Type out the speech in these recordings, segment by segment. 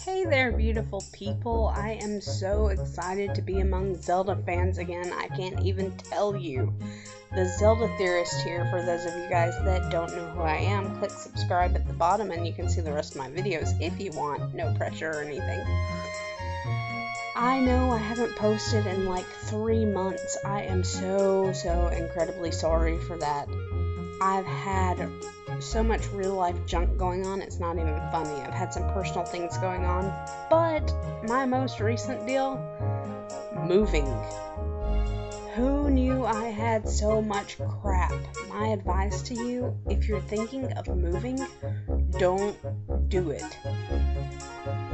Hey there, beautiful people. I am so excited to be among Zelda fans again. I can't even tell you. The Zelda Theorist here. For those of you guys that don't know who I am, click subscribe at the bottom and you can see the rest of my videos if you want. No pressure or anything. I know I haven't posted in like 3 months. I am so incredibly sorry for that. I've had so much real life junk going on, it's not even funny. I've had some personal things going on, but my most recent deal, moving. Who knew I had so much crap? My advice to you, if you're thinking of moving, don't do it.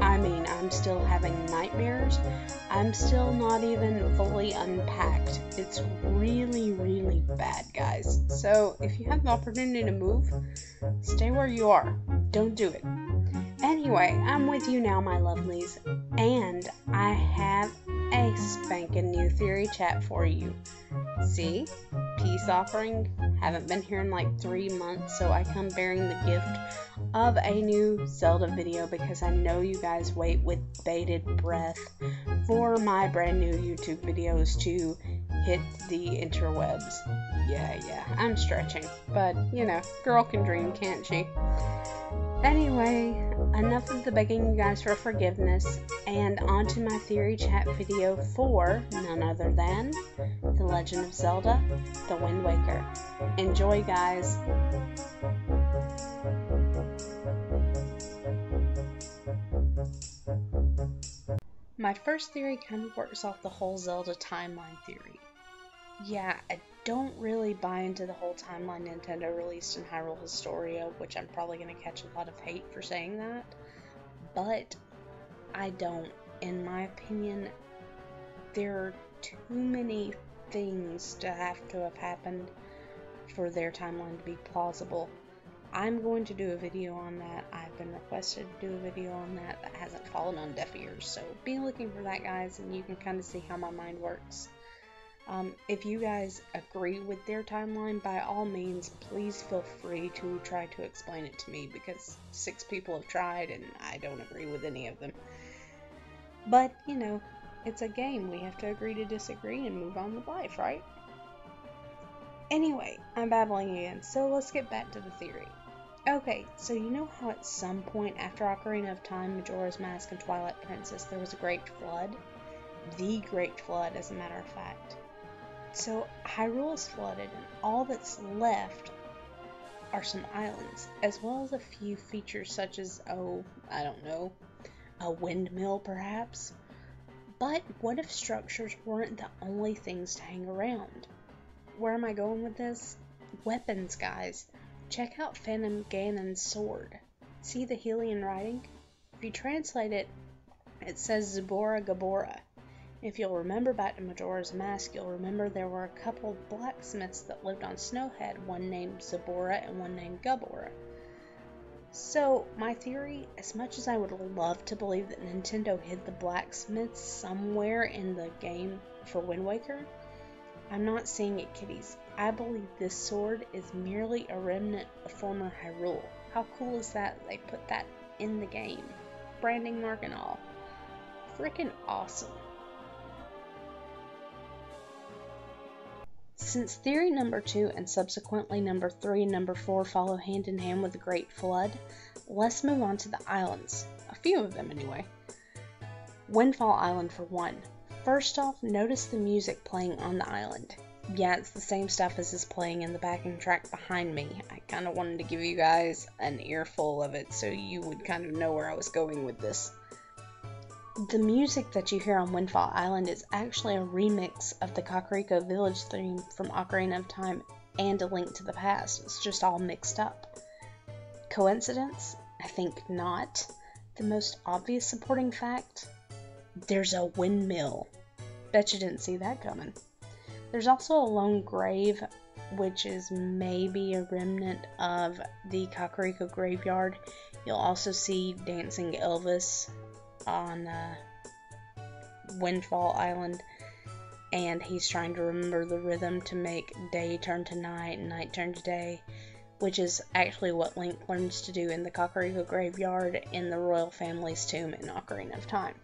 I mean, I'm still having nightmares. I'm still not even fully unpacked. It's really bad, guys. So if you have the opportunity to move, stay where you are. Don't do it. Anyway, I'm with you now, my lovelies, and I have a spanking new theory chat for you. See? Peace offering. Haven't been here in like 3 months, so I come bearing the gift of a new Zelda video because I know you guys wait with bated breath for my brand new YouTube videos to hit the interwebs. Yeah, I'm stretching, but you know, girl can dream, can't she? Anyway, enough of the begging you guys for forgiveness, and on to my theory chat video for none other than The Legend of Zelda: The Wind Waker. Enjoy, guys! My first theory kind of works off the whole Zelda timeline theory. Yeah, I don't really buy into the whole timeline Nintendo released in Hyrule Historia, which I'm probably going to catch a lot of hate for saying that, but I don't. In my opinion, there are too many things to have happened for their timeline to be plausible. I'm going to do a video on that. I've been requested to do a video on that. That hasn't fallen on deaf ears, so be looking for that, guys, and you can kind of see how my mind works. If you guys agree with their timeline, by all means, please feel free to try to explain it to me, because 6 people have tried and I don't agree with any of them. But, you know, it's a game. We have to agree to disagree and move on with life, right? Anyway, I'm babbling again, so let's get back to the theory. Okay, so you know how at some point after Ocarina of Time, Majora's Mask, and Twilight Princess, there was a Great Flood? The Great Flood, as a matter of fact. So Hyrule is flooded, and all that's left are some islands, as well as a few features such as, I don't know, a windmill perhaps? But what if structures weren't the only things to hang around? Where am I going with this? Weapons, guys. Check out Phantom Ganon's sword. See the Hylian writing? If you translate it, it says Zubora Gabora. If you'll remember back to Majora's Mask, you'll remember there were a couple blacksmiths that lived on Snowhead, one named Zubora and one named Gabora. So, my theory, as much as I would love to believe that Nintendo hid the blacksmiths somewhere in the game for Wind Waker, I'm not seeing it, kiddies. I believe this sword is merely a remnant of former Hyrule. How cool is that they put that in the game? Branding mark and all. Freaking awesome. Since theory number 2 and subsequently number 3 and number 4 follow hand in hand with the Great Flood, let's move on to the islands. A few of them anyway. Windfall Island for one. First off, notice the music playing on the island. Yeah, it's the same stuff as is playing in the backing track behind me. I kind of wanted to give you guys an earful of it so you would kind of know where I was going with this. The music that you hear on Windfall Island is actually a remix of the Kakariko Village theme from Ocarina of Time and A Link to the Past. It's just all mixed up. Coincidence? I think not. The most obvious supporting fact? There's a windmill. Bet you didn't see that coming. There's also a lone grave, which is maybe a remnant of the Kakariko graveyard. You'll also see Dancing Elvis on Windfall Island, and he's trying to remember the rhythm to make day turn to night and night turn to day. which is actually what Link learns to do in the Kakariko Graveyard in the royal family's tomb in Ocarina of Time.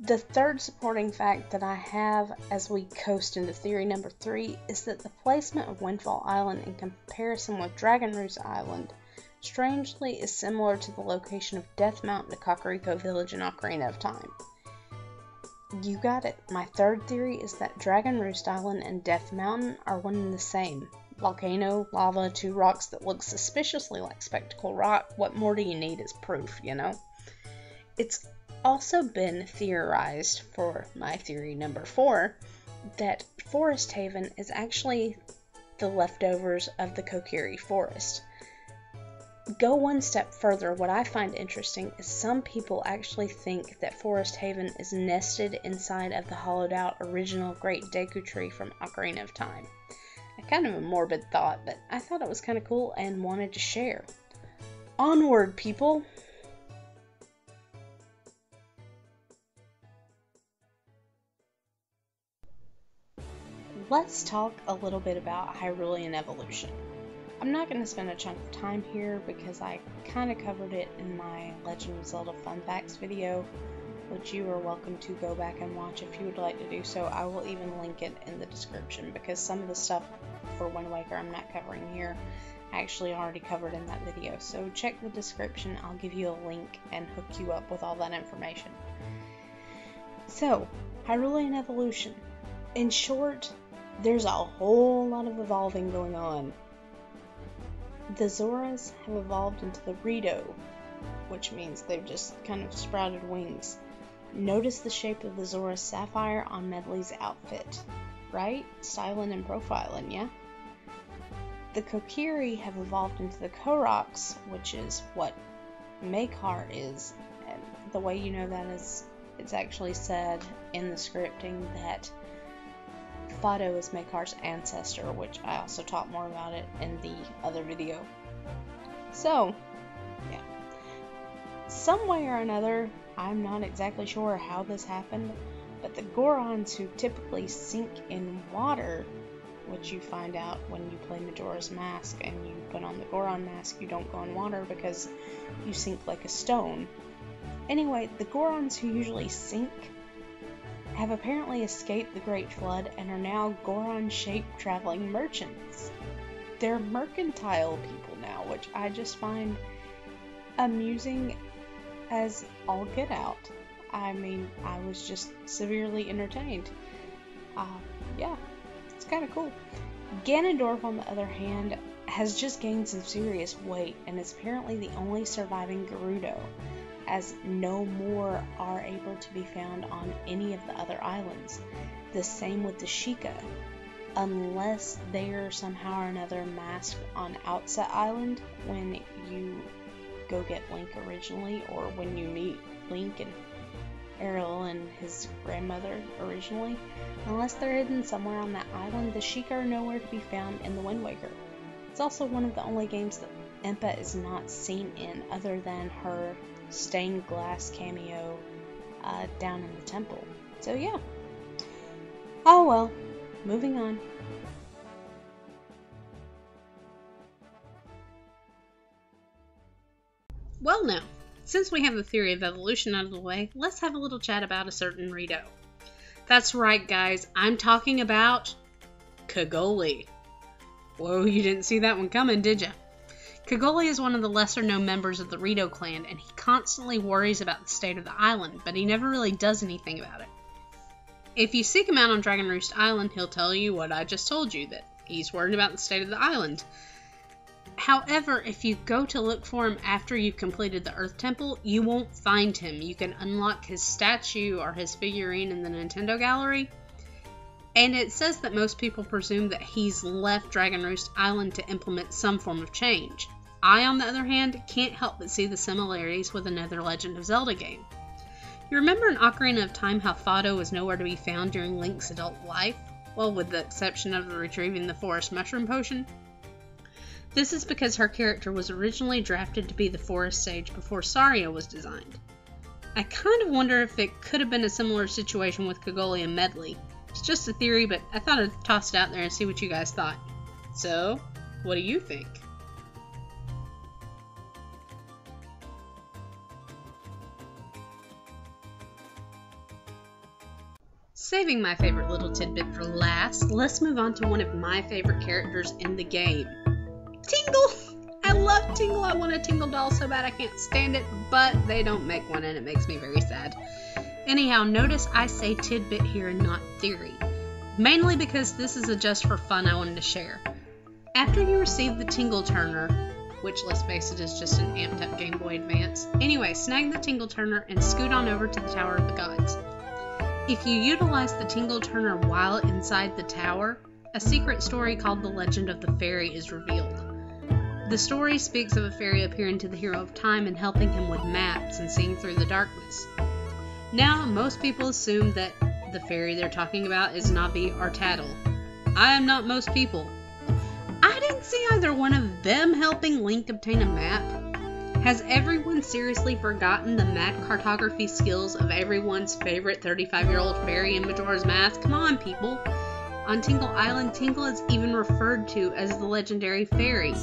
The third supporting fact that I have as we coast into theory number 3 is that the placement of Windfall Island in comparison with Dragon Roost Island strangely is similar to the location of Death Mountain to Kakariko Village in Ocarina of Time. You got it. My third theory is that Dragon Roost Island and Death Mountain are one and the same. Volcano, lava, 2 rocks that look suspiciously like Spectacle Rock. What more do you need as proof, you know? It's also been theorized for my theory number 4 that Forest Haven is actually the leftovers of the Kokiri Forest. Go one step further, what I find interesting is some people actually think that Forest Haven is nested inside of the hollowed out original Great Deku Tree from Ocarina of Time. Kind of a morbid thought, but I thought it was kind of cool and wanted to share. Onward, people! Let's talk a little bit about Hyrulean evolution. I'm not going to spend a chunk of time here because I kind of covered it in my Legend of Zelda Fun Facts video, which you are welcome to go back and watch if you would like to do so. I will even link it in the description because some of the stuff for Wind Waker I'm not covering here I actually already covered in that video. So check the description, I'll give you a link and hook you up with all that information. So, Hyrulean evolution. In short, there's a whole lot of evolving going on. The Zoras have evolved into the Rito, which means they've just kind of sprouted wings. Notice the shape of the Zora Sapphire on Medli's outfit, right? Styling and profiling, yeah? The Kokiri have evolved into the Koroks, which is what Makar is, and the way you know that is it's actually said in the scripting that Fado is Makar's ancestor, which I also taught more about it in the other video. So, yeah. Some way or another, I'm not exactly sure how this happened, but the Gorons who typically sink in water, which you find out when you play Majora's Mask and you put on the Goron mask, you don't go in water because you sink like a stone. Anyway, the Gorons who usually sink have apparently escaped the Great Flood and are now Goron-shaped traveling merchants. They're mercantile people now, which I just find amusing as all get out. I mean, I was just severely entertained. Yeah, it's kind of cool. Ganondorf, on the other hand, has just gained some serious weight and is apparently the only surviving Gerudo, as no more are able to be found on any of the other islands. The same with the Sheikah, unless they are somehow or another masked on Outset Island when you go get Link originally, or when you meet Link and Ariel and his grandmother originally. Unless they're hidden somewhere on that island, the Sheikah are nowhere to be found in the Wind Waker. It's also one of the only games that Impa is not seen in, other than her stained glass cameo down in the temple. So yeah. Oh well, moving on. Well now, since we have the theory of evolution out of the way, let's have a little chat about a certain Rito. That's right guys, I'm talking about Kogoli. Whoa, you didn't see that one coming, did ya? Kogoli is one of the lesser-known members of the Rito clan, and he constantly worries about the state of the island, but he never really does anything about it. If you seek him out on Dragon Roost Island, he'll tell you what I just told you, that he's worried about the state of the island. However, if you go to look for him after you've completed the Earth Temple, you won't find him. You can unlock his statue or his figurine in the Nintendo Gallery, and it says that most people presume that he's left Dragon Roost Island to implement some form of change. I, on the other hand, can't help but see the similarities with another Legend of Zelda game. You remember in Ocarina of Time how Fado was nowhere to be found during Link's adult life? Well, with the exception of retrieving the Forest Mushroom Potion. This is because her character was originally drafted to be the Forest Sage before Saria was designed. I kind of wonder if it could have been a similar situation with Kogoli and Medli. It's just a theory, but I thought I'd toss it out there and see what you guys thought. So, What do you think? Saving my favorite little tidbit for last, let's move on to one of my favorite characters in the game. Tingle! I love Tingle. I want a Tingle doll so bad I can't stand it, but they don't make one and it makes me very sad. Anyhow, notice I say tidbit here and not theory. Mainly because this is a just for fun I wanted to share. After you receive the Tingle Turner, which let's face it is just an amped up Game Boy Advance, anyway, snag the Tingle Turner and scoot on over to the Tower of the Gods. If you utilize the Tingle Turner while inside the tower, a secret story called The Legend of the Fairy is revealed. The story speaks of a fairy appearing to the hero of time and helping him with maps and seeing through the darkness. Now, most people assume that the fairy they're talking about is Navi or Tattle. I am not most people. I didn't see either one of them helping Link obtain a map. Has everyone seriously forgotten the map cartography skills of everyone's favorite 35-year-old fairy in Majora's Mask? Come on, people. On Tingle Island, Tingle is even referred to as the legendary fairy.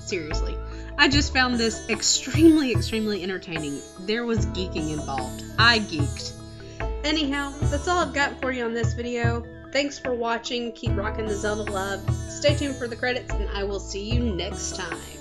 Seriously. I just found this extremely entertaining. There was geeking involved. I geeked. Anyhow, that's all I've got for you on this video. Thanks for watching. Keep rocking the Zelda love. Stay tuned for the credits, and I will see you next time.